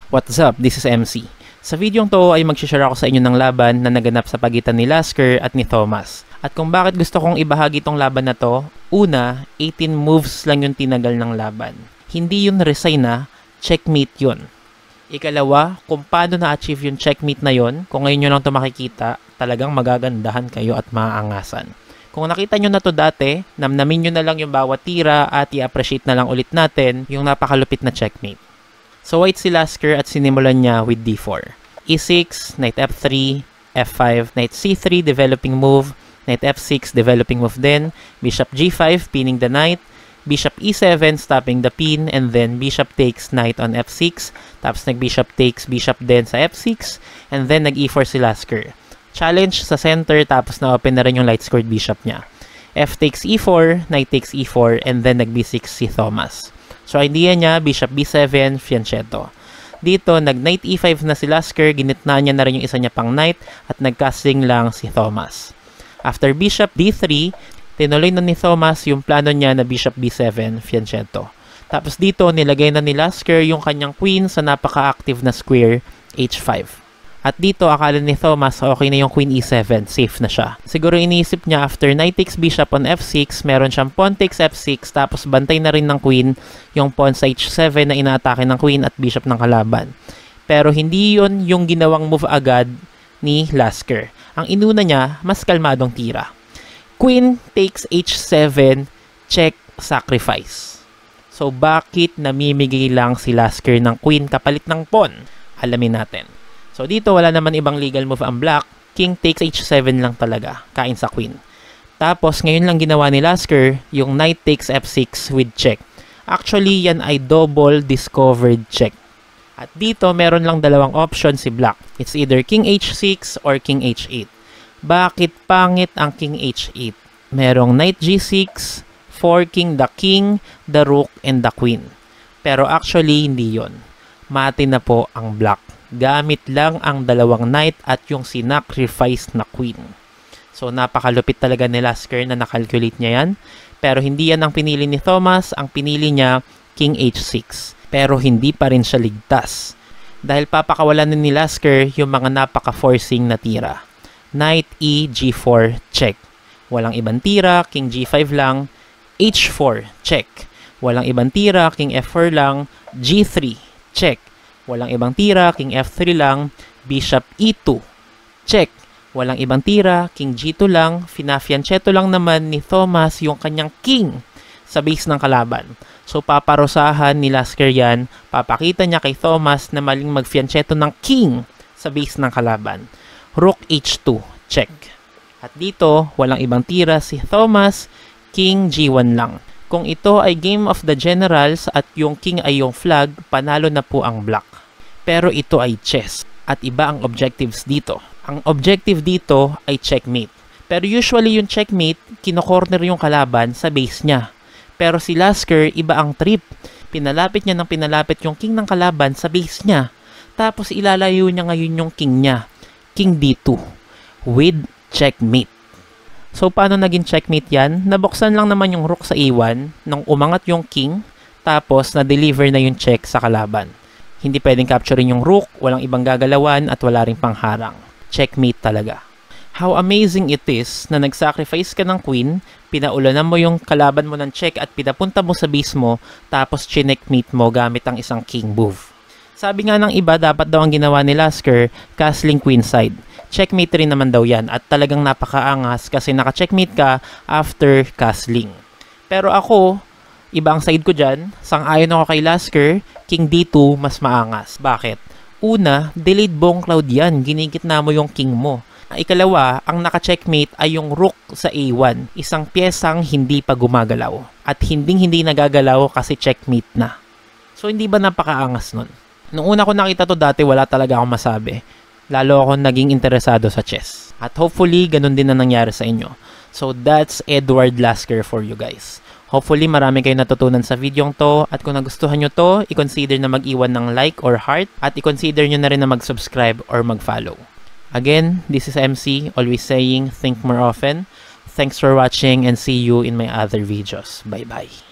What's up? This is MC. Sa videong to ay mag-share ako sa inyo ng laban na naganap sa pagitan ni Lasker at ni Thomas. At kung bakit gusto kong ibahagi tong laban na to, una, 18 moves lang yung tinagal ng laban. Hindi yun resign na, checkmate yun. Ikalawa, kung paano na-achieve yung checkmate na yun, kung ngayon nyo lang ito makikita, talagang magagandahan kayo at maaangasan. Kung nakita nyo na to dati, namnamin nyo na lang yung bawat tira at i-appreciate na lang ulit natin yung napakalupit na checkmate. So white si Lasker at sinimulan niya with d4. e6, knight f3, f5, knight c3, developing move, knight f6, developing move din, bishop g5, pinning the knight, bishop e7, stopping the pin, and then bishop takes knight on f6, tapos nag-bishop takes, bishop din sa f6, and then nag-e4 si Lasker. Challenge sa center, tapos na-open na rin yung light scored bishop niya. F takes e4, knight takes e4, and then nag-b6 si Thomas. So, idea niya, bishop b7, fianchetto. Dito, nag-knight e5 na si Lasker, ginitna niya na rin yung isa niya pang knight, at nag-casting lang si Thomas. After bishop d3, tinuloy na ni Thomas yung plano niya na bishop b7, fianchetto. Tapos dito, nilagay na ni Lasker yung kanyang queen sa napaka-active na square, h5. At dito, akala ni Thomas, okay na yung queen e7, safe na siya. Siguro iniisip niya, after knight takes bishop on f6, meron siyang pawn takes f6, tapos bantay na rin ng queen yung pawn sa h7 na inaatake ng queen at bishop ng kalaban. Pero hindi yun yung ginawang move agad ni Lasker. Ang inuna niya, mas kalmadong tira. Queen takes h7, check, sacrifice. So bakit namimigay lang si Lasker ng queen kapalit ng pawn? Alamin natin. So dito wala naman ibang legal move ang black, king takes h7 lang talaga, kain sa queen. Tapos ngayon lang ginawa ni Lasker yung knight takes f6 with check. Actually yan ay double discovered check. At dito meron lang dalawang option si black. It's either king h6 or king h8. Bakit pangit ang king h8? Merong knight g6, forking the king, the rook, and the queen. Pero actually hindi yon. Mati na po ang black. Gamit lang ang dalawang knight at yung sinacrifice na queen. So napakalupit talaga ni Lasker na nakalculate niya yan. Pero hindi yan ang pinili ni Thomas. Ang pinili niya, king h6. Pero hindi pa rin siya ligtas. Dahil papakawalan ni Lasker yung mga napaka-forcing na tira. Knight e g4, check. Walang ibang tira, king g5 lang. h4, check. Walang ibang tira, king f4 lang. g3, check. Walang ibang tira, king f3 lang, bishop e2, check. Walang ibang tira, king g2 lang, fina-fianchetto lang naman ni Thomas yung kanyang king sa base ng kalaban. So paparusahan ni Lasker yan, papakita niya kay Thomas na maling mag-fianchetto ng king sa base ng kalaban. Rook h2, check. At dito, walang ibang tira si Thomas, king g1 lang. Kung ito ay game of the generals at yung king ay yung flag, panalo na po ang black. Pero ito ay chess at iba ang objectives dito. Ang objective dito ay checkmate. Pero usually yung checkmate, kino-corner yung kalaban sa base niya. Pero si Lasker, iba ang trip. Pinalapit niya ng pinalapit yung king ng kalaban sa base niya. Tapos ilalayo niya ngayon yung king niya. King d2 with checkmate. So, paano naging checkmate yan? Nabuksan lang naman yung rook sa e1 nung umangat yung king, tapos na-deliver na yung check sa kalaban. Hindi pwedeng capturein yung rook, walang ibang gagalawan, at wala ring pangharang. Checkmate talaga. How amazing it is na nag-sacrifice ka ng queen, pinaulanan mo yung kalaban mo ng check at pinapunta mo sa base mo, tapos checkmate mo gamit ang isang king move. Sabi nga ng iba, dapat daw ang ginawa ni Lasker, castling queenside. Checkmate rin naman daw yan at talagang napakaangas kasi naka-checkmate ka after castling. Pero ako, iba ang side ko dyan, sang-ayon ako kay Lasker, king d2 mas maangas. Bakit? Una, delayed bone cloud yan, ginigitna mo yung king mo. Ikalawa, ang naka-checkmate ay yung rook sa a1, isang piyesang hindi pa gumagalaw. At hindi nagagalaw kasi checkmate na. So hindi ba napakaangas nun? Nung una ko nakita to dati, wala talaga akong masabi. Lalo ako naging interesado sa chess. At hopefully, ganun din na nangyari sa inyo. So, that's Edward Lasker for you guys. Hopefully, marami kayong natutunan sa videong to. At kung nagustuhan nyo to, i-consider na mag-iwan ng like or heart. At i-consider nyo na rin na mag-subscribe or mag-follow. Again, this is MC, always saying, think more often. Thanks for watching and see you in my other videos. Bye-bye.